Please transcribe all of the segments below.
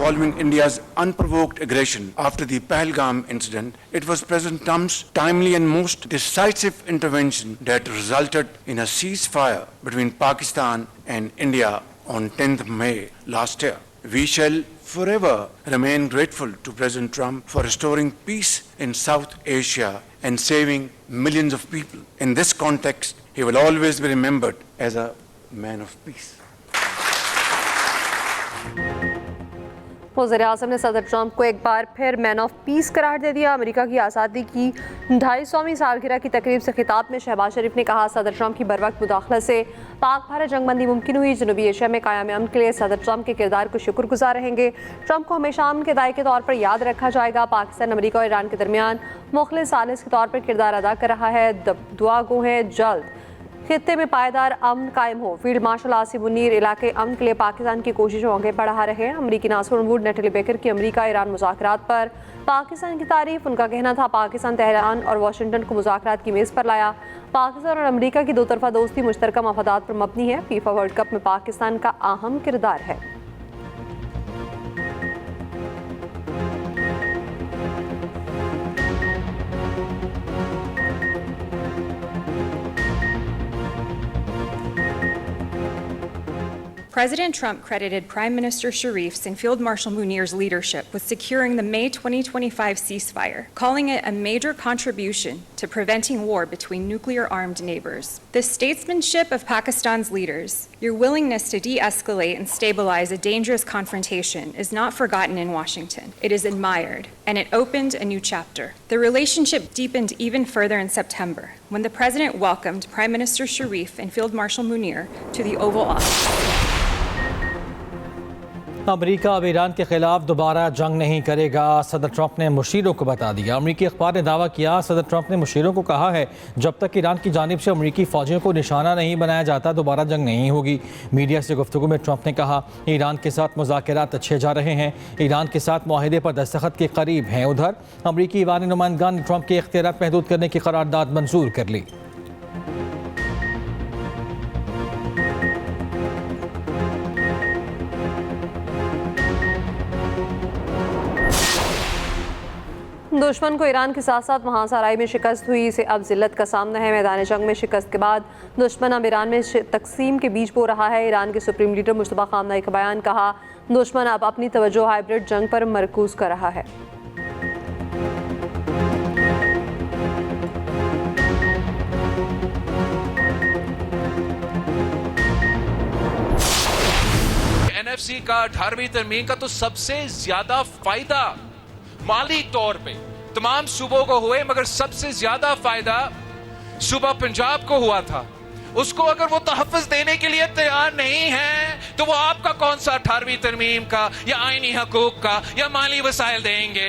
following India's unprovoked aggression after the Pahalgam incident, it was President Trump's timely and most decisive intervention that resulted in a ceasefire between Pakistan and India on 10th May last year. We shall forever remain grateful to President Trump for restoring peace in South Asia and saving millions of people. In this context, he will always be remembered as a man of peace. वज़ीर-ए-आज़म ने सदर Trump को एक बार फिर man of peace करार दे दिया। America की आज़ादी की 250वीं सालगिरह की तकरीब से खिताब में शहबाज शरीफ ने कहा, सदर ट्रंप की बरवक्त मुदाखलत से पाक भारत जंगबंदी मुमकिन हुई। जनूबी एशिया में कायम अमन के लिए सदर ट्रंप के किरदार को शुक्रगुजार रहेंगे। ट्रंप को हमेशा अमन के दाए के तौर पर याद रखा जाएगा। पाकिस्तान, अमेरिका और ईरान के दरमियान मुखलिस सालिस के तौर पर किरदार अदा कर रहा है। दुआ गो है जल्द खित्ते में पायदार अमन कायम हो। फील्ड मार्शल आसिम मुनीर इलाके अमन के लिए पाकिस्तान की कोशिशों आगे बढ़ा रहे हैं। अमरीकी नासर वुड नेटली बेकर की अमरीका ईरान मुज़ाकरात पर पाकिस्तान की तारीफ। उनका कहना था, पाकिस्तान तेहरान और वाशिंगटन को मुज़ाकरात की मेज़ पर लाया। पाकिस्तान और अमरीका की दो तरफा दोस्ती मुश्तरका मफादात पर मबनी है। फीफा वर्ल्ड कप में पाकिस्तान का अहम किरदार है। President Trump credited Prime Minister Sharif's and Field Marshal Munir's leadership with securing the May 2025 ceasefire, calling it a major contribution to preventing war between nuclear-armed neighbors. The statesmanship of Pakistan's leaders, your willingness to de-escalate and stabilize a dangerous confrontation, is not forgotten in Washington. It is admired, and it opened a new chapter. The relationship deepened even further in September, when the President welcomed Prime Minister Sharif and Field Marshal Munir to the Oval Office. अमरीका अब Iran के खिलाफ दोबारा जंग नहीं करेगा, सदर Trump ने मुशीरों को बता दिया। अमरीकी अखबार ने दावा किया, सदर ट्रंप ने मुशीरों को कहा है, जब तक ईरान की जानिब से अमरीकी फ़ौजियों को निशाना नहीं बनाया जाता दोबारा जंग नहीं होगी। मीडिया से गुफ्तगू में ट्रंप ने कहा, ईरान के साथ मुज़ाकरात अच्छे जा रहे हैं, ईरान के साथ मुआहदे पर दस्तखत के करीब हैं। उधर अमरीकी ईरानी नुमाइंदगान ने ट्रंप के इख्तियारात महदूद करने की करारदाद मंजूर कर ली। दुश्मन को ईरान के साथ साथ वहाँ साराई में शिकस्त हुई, इसे अब जिल्लत का सामना है। मैदान जंग में शिकस्त के बाद दुश्मन अब ईरान में तकसीम के बीज बो रहा है। ईरान के सुप्रीम लीडर मुस्तफा खामनेई का बयान, कहा, दुश्मन अब अपनी तवज्जो हाइब्रिड जंग पर मरकूज कर रहा है। एनएफसी का 18वीं तरमीम का तो सबसे ज्यादा फायदा माली तौर पे तमाम सूबों को हुए, मगर सबसे ज्यादा फायदा सूबा पंजाब को हुआ था। उसको अगर वो तहफ़्फ़ुज़ देने के लिए तैयार नहीं है तो वो आपका कौन सा 18वीं तरमीम का या आईनी हकूक का या माली वसाइल देंगे?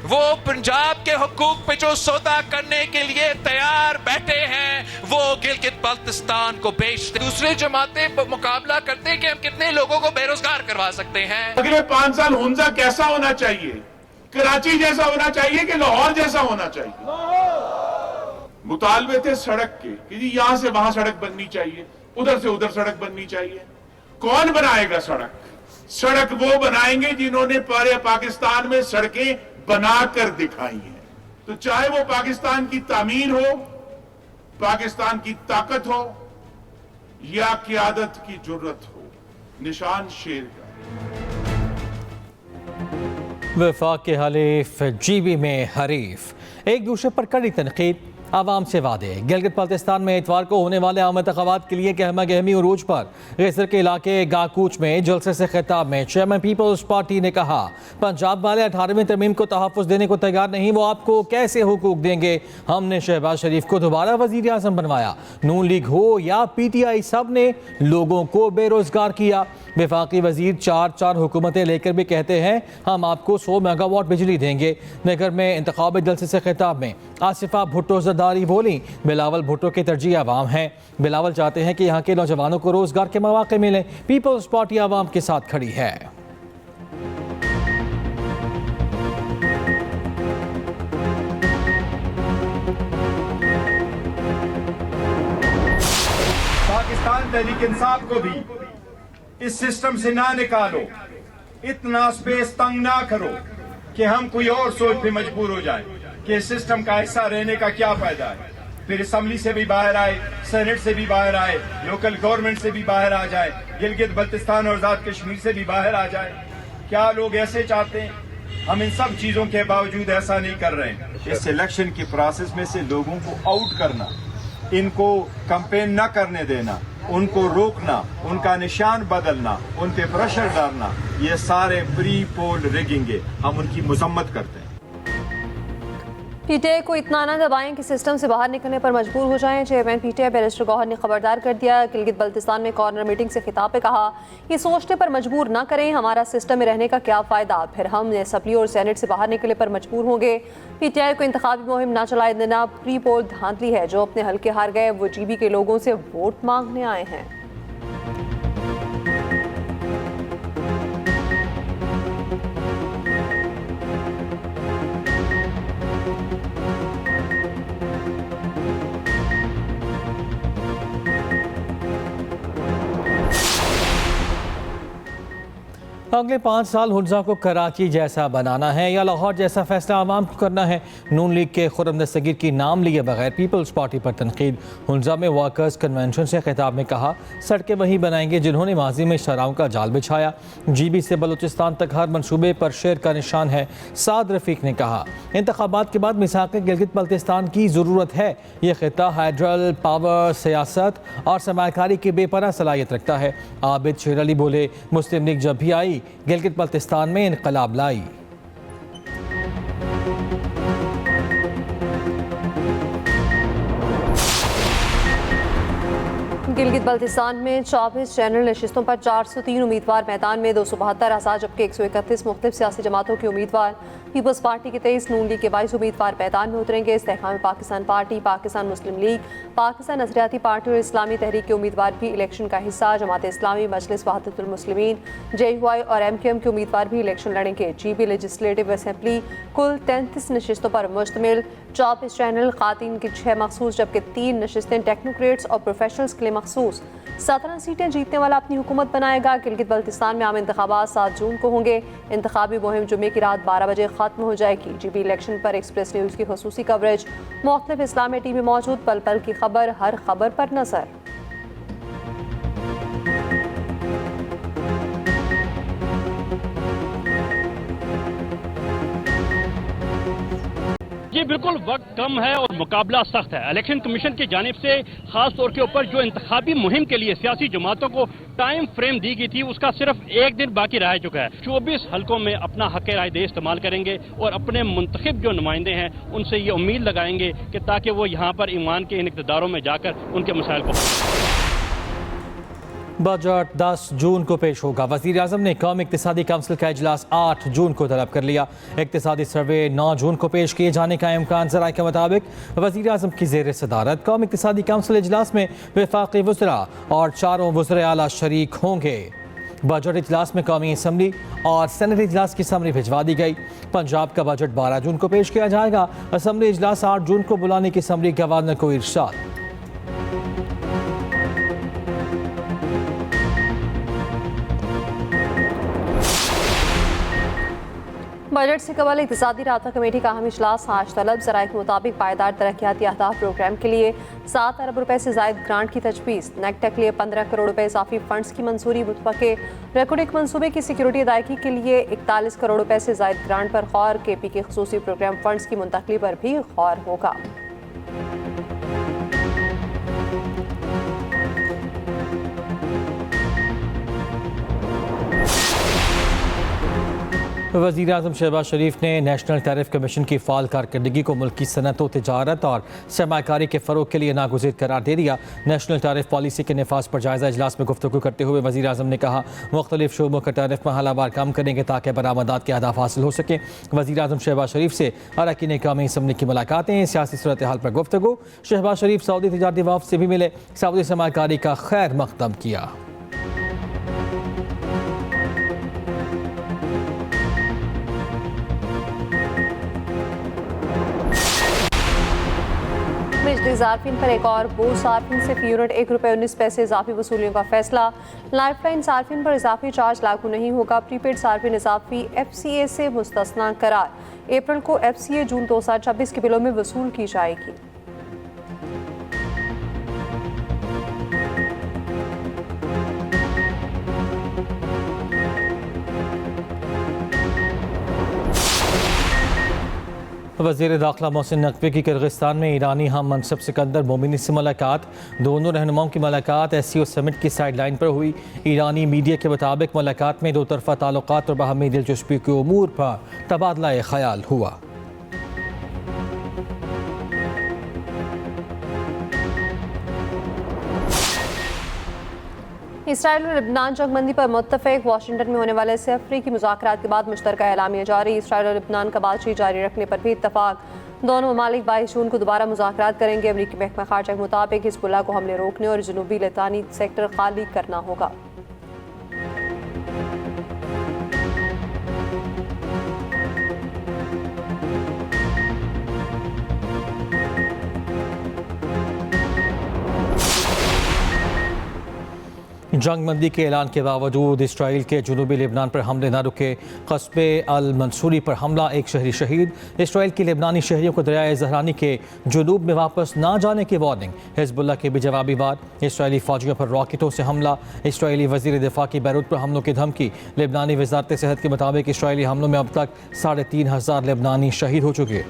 वो पंजाब के हकूक पे जो सौदा करने के लिए तैयार बैठे हैं, वो गिलगित बल्तिस्तान को बेचते। दूसरे जमातें मुकाबला करते हैं कि हम कितने लोगों को बेरोजगार करवा सकते हैं। अगले 5 साल हुंजा कैसा होना चाहिए? कराची जैसा होना चाहिए कि लाहौर जैसा होना चाहिए? मुतालबे थे सड़क के कि जी यहां से वहां सड़क बननी चाहिए, उधर से उधर सड़क बननी चाहिए। कौन बनाएगा सड़क? सड़क वो बनाएंगे जिन्होंने पूरे पाकिस्तान में सड़कें बनाकर दिखाई हैं। तो चाहे वो पाकिस्तान की तामीर हो, पाकिस्तान की ताकत हो या क़यादत की जुर्रत हो, निशान शेर का। वफाक के हलीफ जीबी में हरीफ, एक दूसरे पर कड़ी तनकीद, आवाम से वादे। गिलगित बल्तिस्तान में इतवार को होने वाले आम इंतखाबात के लिए गहमा गहमी उरूज पर गैसर के इलाके गाकूच में जलसे से खिताब में चेयरमैन पीपल्स पार्टी ने कहा, पंजाब वाले 18वीं तरमीम को तहफ़्फ़ुज़ देने को तैयार नहीं, वो आपको कैसे हुकूक देंगे? हमने शहबाज शरीफ को दोबारा वज़ीर आज़म बनवाया। नून लीग हो या PTI, सब ने लोगों को बेरोजगार किया। वफाकी वजीर 4 हुकूमतें लेकर भी कहते हैं, हम आपको 100 मेगावाट बिजली देंगे। नगर में इंतखाबी जलसे से खिताब में आसिफा भुट्टो जरदारी बोली, बिलावल भुट्टो की तरजीह आवाम है। बिलावल चाहते हैं कि यहाँ के नौजवानों को रोजगार के मौके मिले। पीपल्स पार्टी आवाम के साथ खड़ी है। पाकिस्तान तहरीक इंसाफ को भी इस सिस्टम से ना निकालो, इतना स्पेस तंग ना करो कि हम कोई और सोच पे मजबूर हो जाए कि सिस्टम का हिस्सा रहने का क्या फायदा है। फिर असेंबली से भी बाहर आए, सेनेट से भी बाहर आए, लोकल गवर्नमेंट से भी बाहर आ जाए, गिलगित बल्तिस्तान और आजाद कश्मीर से भी बाहर आ जाए। क्या लोग ऐसे चाहते हैं? हम इन सब चीजों के बावजूद ऐसा नहीं कर रहे हैं। इस इलेक्शन की प्रोसेस में से लोगों को आउट करना, इनको कैंपेन न करने देना, उनको रोकना, उनका निशान बदलना, उन पे प्रेशर डालना, ये सारे प्री पोल रिगिंग है। हम उनकी मजम्मत करते हैं। पीटीआई को इतना न दबाएं कि सिस्टम से बाहर निकलने पर मजबूर हो जाएं। चेयरमैन पीटीआई बैरिस्टर गौहर ने खबरदार कर दिया। गिलगित बल्तिस्तान में कॉर्नर मीटिंग से खिताब पे कहा, ये सोचने पर मजबूर न करें हमारा सिस्टम में रहने का क्या फ़ायदा, फिर हम असेंबली और सेनेट से बाहर निकलने पर मजबूर होंगे। पीटीआई को इंतखाबी मुहिम न चलाए देना प्री पोल धांधली है। जो अपने हल्के हार गए वो जीबी के लोगों से वोट मांगने आए हैं। अगले 5 साल हुंजा को कराची जैसा बनाना है या लाहौर जैसा फैसला आवाम को करना है। नून लीग के खुर्रम दस्तगीर की नाम लिए बगैर पीपल्स पार्टी पर तनकीद। हुंजा में वर्कर्स कन्वेंशन से खिताब में कहा, सड़कें वही बनाएंगे जिन्होंने माजी में शराहों का जाल बिछाया। जीबी से बलूचिस्तान तक हर मनसूबे पर शेर का निशान है। साद रफीक ने कहा, इंतखाबात के बाद मिसाक गिलगित बल्तिस्तान की ज़रूरत है। ये खिता हाइड्रल पावर, सियासत और सरमाकारी की बेपनाह सलाहियत रखता है। आबिद शेर अली बोले, मुस्लिम लीग जब भी आई गिलगित बल्तिस्तान में इनकलाब लाई। गिलगित बल्तिस्तान में 24 जनरल नशिस्तों पर 403 उम्मीदवार मैदान में, 272 आसाद जबकि 131 मुख्तलिफ सियासी जमातों के उम्मीदवार। पीपल्स पार्टी के 23, नून लीग के 22 उम्मीदवार मैदान में उतरेंगे। इस्तेहकाम पाकिस्तान पार्टी, पाकिस्तान मुस्लिम लीग, पाकिस्तान नजरियाती पार्टी और इस्लामी तहरीक के उम्मीदवार भी इलेक्शन का हिस्सा। जमात इस्लामी, मजलिस वहदतुल मुस्लिमीन, JUI और MQM के उम्मीदवार भी इलेक्शन लड़ेंगे। GB लेजिस्लेटिव असेंबली कुल 33 नशिस्तों पर मुश्तमिल, 24 जनरल खातिन की 6 मखसूस जबकि 3 नशिस्तें टेक्नोक्रेट्स और प्रोफेशनल्स के लिए मखसूस। 17 सीटें जीतने वाला अपनी हुकूमत बनाएगा। गिलगित बल्तिस्तान में आम इंतखाबात 7 जून को होंगे। इंतखाबी मुहिम जुमे की रात 12 बजे खत्म हो जाएगी। GB इलेक्शन पर एक्सप्रेस न्यूज़ की खसूसी कवरेज, मुख्तलिफ इस्लामी टीवी मौजूद, पल पल की खबर, हर खबर पर नजर। जी बिल्कुल, वक्त कम है और मुकाबला सख्त है। इलेक्शन कमीशन की जानिब से खास तौर के ऊपर जो इंतखाबी मुहिम के लिए सियासी जमातों को टाइम फ्रेम दी गई थी उसका सिर्फ 1 दिन बाकी रह चुका है। 24 हलकों में अपना हक राय दे इस्तेमाल करेंगे और अपने मुंतखब जो नुमाइंदे हैं उनसे ये उम्मीद लगाएंगे कि ताकि वो यहाँ पर ईमान के इन इक़्तिदारों में जाकर उनके मसाइल को। बजट 10 जून को पेश होगा। वज़ीर आज़म ने कौमी इक़्तिसादी काउंसिल का इजलास 8 जून को तलब कर लिया। इक़्तिसादी सर्वे 9 जून को पेश किए जाने का इम्कान। ज़राए के मुताबिक वज़ीर आज़म की ज़ेर सदारत कौमी इक़्तिसादी काउंसिल इजलास में वफाक़ी वज़रा और 4 वज़राए आला शरीक होंगे। बजट इजलास में कौमी असम्बली और सेनेट इजलास की समरी भिजवा दी गई। पंजाब का बजट 12 जून को पेश किया जाएगा। असम्बली इजलास 8 जून को बुलाने की समरी गवर्नर को इरशाद। बजट से कबल इक़्तिसादी राब्ता कमेटी का अहम इजलास आज तलब। ज़राए के मुताबिक पायदार तरक्याती अहदाफ प्रोग्राम के लिए 7 अरब रुपए से ज़ायद ग्रांट की तजवीज़। नेकटेक के लिए 15 करोड़ रुपए इजाफी फंड्स की मंजूरी। मुतफ़क़े रेकोडिक मनसूबे की सिक्योरिटी अदायगी के लिए 41 करोड़ रुपए से ज़ायद ग्रांट पर गौर। KP के खुसूसी प्रोग्राम फंड्स की मुंतकली पर भी गौर होगा। वज़ीर आज़म शहबाज शरीफ ने नेशनल टैरिफ कमीशन की फ़ाल कारकर्दगी को मुल्की सनत व तिजारत और सरमाकारी के फ़रोग के लिए नागुज़ीर करार दे दिया। नेशनल टैरिफ पॉलिसी के नफाज पर जायज़ा इजलास में गुफ्तगू करते हुए वज़ीर आज़म ने कहा, मुख्तलिफ शोबों का टैरिफ महलावार कम करेंगे ताकि बरामदात के अहदाफ हासिल हो सकें। वज़ीर आज़म शहबाज शरीफ से अरकान कौमी असम्बली की मुलाकातें, सियासी सूरत हाल पर गुफ्तगू। शहबाज शरीफ सऊदी तिजारती वफ़द से भी मिले, सऊदी सरमाकारी का खैर मक़दम किया। बिजली सार्फिन पर एक और बोझ, सार्फिन से फी यूनिट ₹1.19 इजाफी वसूलियों का फैसला। लाइफलाइन सार्फिन पर इजाफी चार्ज लागू नहीं होगा। प्रीपेड सार्फिन इजाफी FCA से मुस्तस्ना करार। अप्रैल को FCA जून 2026 के बिलों में वसूल की जाएगी। वज़ीर दाखिला मोहसिन नकवी की किर्गिस्तान में ईरानी हम मनसब सिकंदर मोमिनी से मुलाकात। दोनों रहनुमाओं की मुलाकात SCO समिट की साइड लाइन पर हुई। ईरानी मीडिया के मुताबिक मुलाकात में दो तरफ़ा ताल्लुकात और बाहमी दिलचस्पी के उमूर पर तबादला ख्याल हुआ। इसराइल और लेबनान जंगबंदी पर मुत्तफिक। वाशिंगटन में होने वाले अफ्रीकी मुज़ाकरात के बाद मुश्तरका एलामिया जारी। इसराइल और लेबनान का बातचीत जारी रखने पर भी इत्तफाक। दोनों ममालिक 22 जून को दोबारा मुज़ाकरात करेंगे। अमरीकी महकमा खारजा के मुताबिक हिज़्बुल्लाह को हमले रोकने और जनूबी लितानी सेक्टर खाली करना होगा। जंगबंदी के ऐलान के बावजूद इसराइल के जनूबी लेबनान पर हमले न रुके। कस्बे अल मंसूरी पर हमला, एक शहरी शहीद। इसराइल के लेबनानी शहरियों को दरियाए ज़हरानी के जनूब में वापस ना जाने की वार्निंग। हिज़्बुल्लाह के भी जवाबी वार। इसराइली फौजियों पर रॉकेटों से हमला। इसराइली वज़ीर दिफा की बैरूत पर हमलों की धमकी। लेबनानी वज़ारत सेहत के मुताबिक इसराइली हमलों में अब तक 3,500 लेबनानी शहीद हो चुके।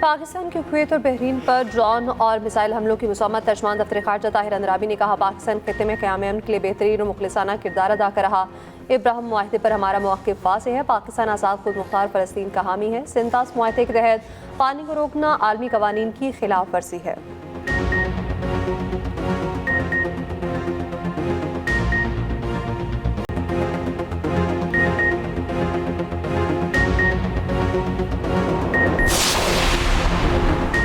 पाकिस्तान के कुवैत और बहरीन पर ड्रोन और मिसाइल हमलों की मुसम्मत। तर्जमान दफ्तर खारजा ताहिर अंद्राबी ने कहा, पाकिस्तान खित्ते में क़याम अमन के लिए बेहतरीन और मुखलिसाना किरदार अदा कर रहा। इब्राहिम मुआहदे पर हमारा मौक़िफ़ वाज़ेह है। पाकिस्तान आज़ाद खुद मुख्तार फ़लस्तीन का हामी है। सिंतास मुआहदे के तहत पानी को रोकना आलमी कवानीन की खिलाफ वर्जी है।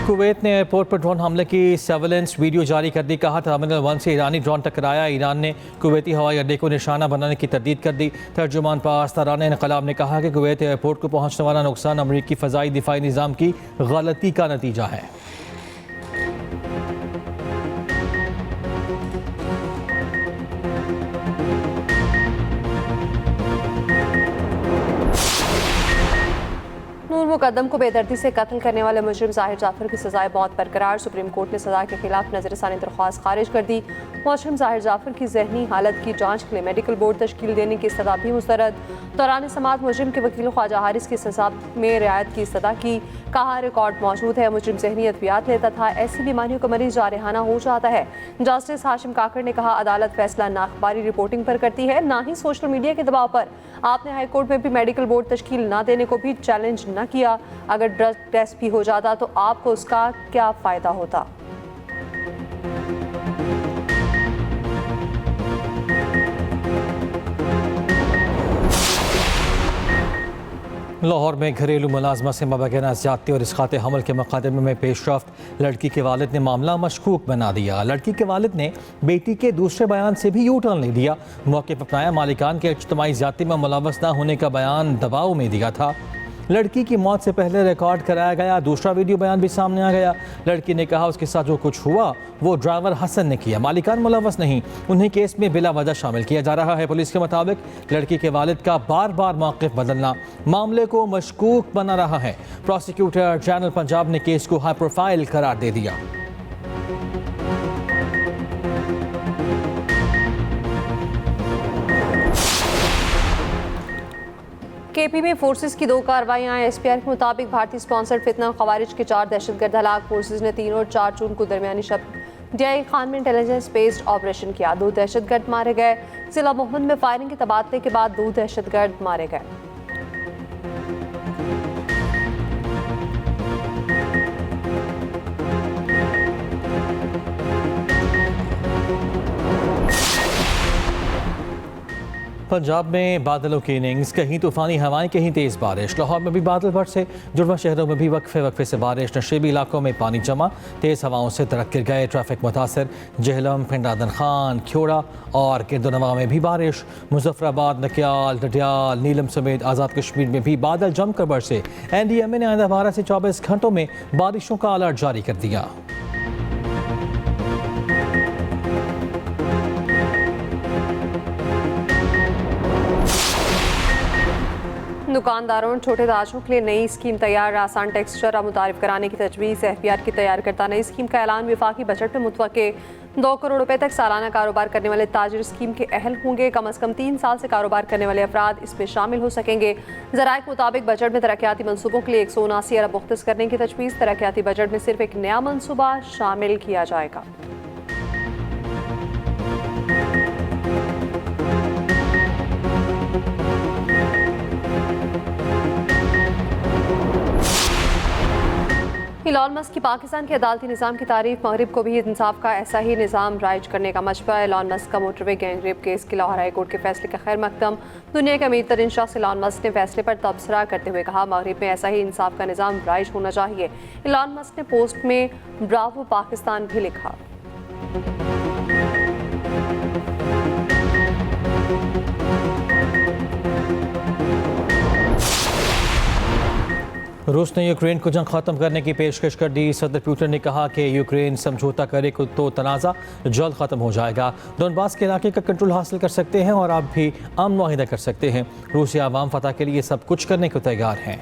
कुवैत ने एयरपोर्ट पर ड्रोन हमले की सर्वेलेंस वीडियो जारी कर दी। कहा, टर्मिनल 1 से ईरानी ड्रोन टकराया। ईरान ने कुवैती हवाई अड्डे को निशाना बनाने की तरदीद कर दी। तर्जुमान पास तराने इनकलाब ने कहा कि कुवैत एयरपोर्ट को पहुंचने वाला नुकसान अमरीकी फ़ज़ाई दिफाई निज़ाम की गलती का नतीजा है। नूर मुकद्दम को बेदर्दी से कत्ल करने वाले मुजरिम ज़ाहिर जाफर की सज़ाए मौत बरकरार। सुप्रीम कोर्ट ने सज़ा के खिलाफ नज़रसानी दरख्वास्त खारिज कर दी। मुजरिम ज़ाहिर जाफर की जहनी हालत की जांच के लिए मेडिकल बोर्ड तश्कील देने की इस्तदा भी मुस्तरद। दौरान समाअत मुजरिम के वकील ख्वाजा हारिस की सज़ा में रियायत की इस्तदा की। कहा, रिकॉर्ड मौजूद है। मुजरिम जहनी अद्वियात लेता था। ऐसी बीमारियों का मरीज जारहाना हो जाता है। जस्टिस हाशिम काकड़ ने कहा, अदालत फैसला ना अखबारी रिपोर्टिंग पर करती है, ना ही सोशल मीडिया के दबाव पर। आपने हाईकोर्ट में भी मेडिकल बोर्ड तश्कील ना देने को भी चैलेंज न किया। अगर ड्रग टेस्ट भी हो जाता तो आपको उसका क्या फ़ायदा होता। लाहौर में घरेलू मुलाजमा से मबैना ज़्यादती और इसक़ात हमल के मुक़दमे में पेशरफ्त। लड़की के वालिद ने मामला मशकूक बना दिया। लड़की के वालिद ने बेटी के दूसरे बयान से भी यू टर्न ले दिया। मौक़िफ़ अपनाया। मालिकान के इज्तिमाई ज़्यादती में मुलव्वस न होने का बयान दबाव में दिया था। लड़की की मौत से पहले रिकॉर्ड कराया गया दूसरा वीडियो बयान भी सामने आ गया। लड़की ने कहा, उसके साथ जो कुछ हुआ वो ड्राइवर हसन ने किया। मालिकान मुलव्वस नहीं, उन्हें केस में बिला वजह शामिल किया जा रहा है। पुलिस के मुताबिक लड़की के वालिद का बार बार मौक़िफ़ बदलना मामले को मशकूक बना रहा है। प्रोसिक्यूटर जनरल पंजाब ने केस को हाई प्रोफाइल करार दे दिया। KP में फोर्सेस की 2 कार्रवाइयाँ। SPR के मुताबिक भारतीय स्पॉन्सर्ड फितना खवारिज के 4 दहशतगर्द हलाक। फोर्सेस ने 3 और 4 जून को दरमियानी शब DI खान में इंटेलिजेंस बेस्ड ऑपरेशन किया। 2 दहशतगर्द मारे गए। जिला मोहम्मद में फायरिंग के तबादले के बाद 2 दहशतगर्द मारे गए। पंजाब में बादलों की इनिंग्स, कहीं तूफानी हवाएं, कहीं तेज़ बारिश। लाहौर में भी बादल बरसे, जुड़वा शहरों में भी वक्फे वक्फे से बारिश। नशेबी इलाकों में पानी जमा, तेज़ हवाओं से दरख्त गिर गए, ट्रैफिक मुतासर। जहलम, पिंडादन खान, ख्योड़ा और किरदनवा में भी बारिश। मुजफ्फराबाद, नकियाल, डडियाल, नीलम समेत आज़ाद कश्मीर में भी बादल जमकर बरसे। NDMA ने आइंदा 12 से 24 घंटों में बारिशों का अलर्ट जारी कर दिया। दुकानदारों और छोटे ताजरों के लिए नई स्कीम तैयार। आसान टैक्स शरह मुतारिफ कराने की तजवीज़। FBR की तैयार करता नई स्कीम का ऐलान। वफाकी बजट में मुतवक्के 2 करोड़ रुपए तक सालाना कारोबार करने वाले ताजिर स्कीम के अहल होंगे। कम अज़ कम 3 साल से कारोबार करने वाले अफराद इसमें शामिल हो सकेंगे। ज़राए के मुताबिक बजट में तरक्याती मनसूबों के लिए 179 अरब मुख्तस करने की तजवीज़। तरक्याती बजट में सिर्फ एक नया मनसूबा शामिल किया जाएगा। इलॉन मस्क की पाकिस्तान के अदालती निज़ाम की तारीफ। मगरिब को भी इंसाफ का ऐसा ही निज़ाम राइज करने का मशवरा। इलॉन मस्क का मोटरवे गैंगरेप केस के लाहौर हाई कोर्ट के फैसले का खैर मकदम। दुनिया के अमीर तरीन शख्स इलॉन मस्क ने फैसले पर तबसरा करते हुए कहा, मगरिब में ऐसा ही इंसाफ का निज़ाम राइज होना चाहिए। इलॉन मस्क ने पोस्ट में ब्रावो पाकिस्तान भी लिखा। रूस ने यूक्रेन को जंग खत्म करने की पेशकश कर दी। सदर पुतिन ने कहा कि यूक्रेन समझौता करे तो तनाज़ा जल्द ख़त्म हो जाएगा। डोनबास के इलाके का कंट्रोल हासिल कर सकते हैं और आप भी अमन मुआहिदा कर सकते हैं। रूसी आवाम फतह के लिए सब कुछ करने को तैयार हैं।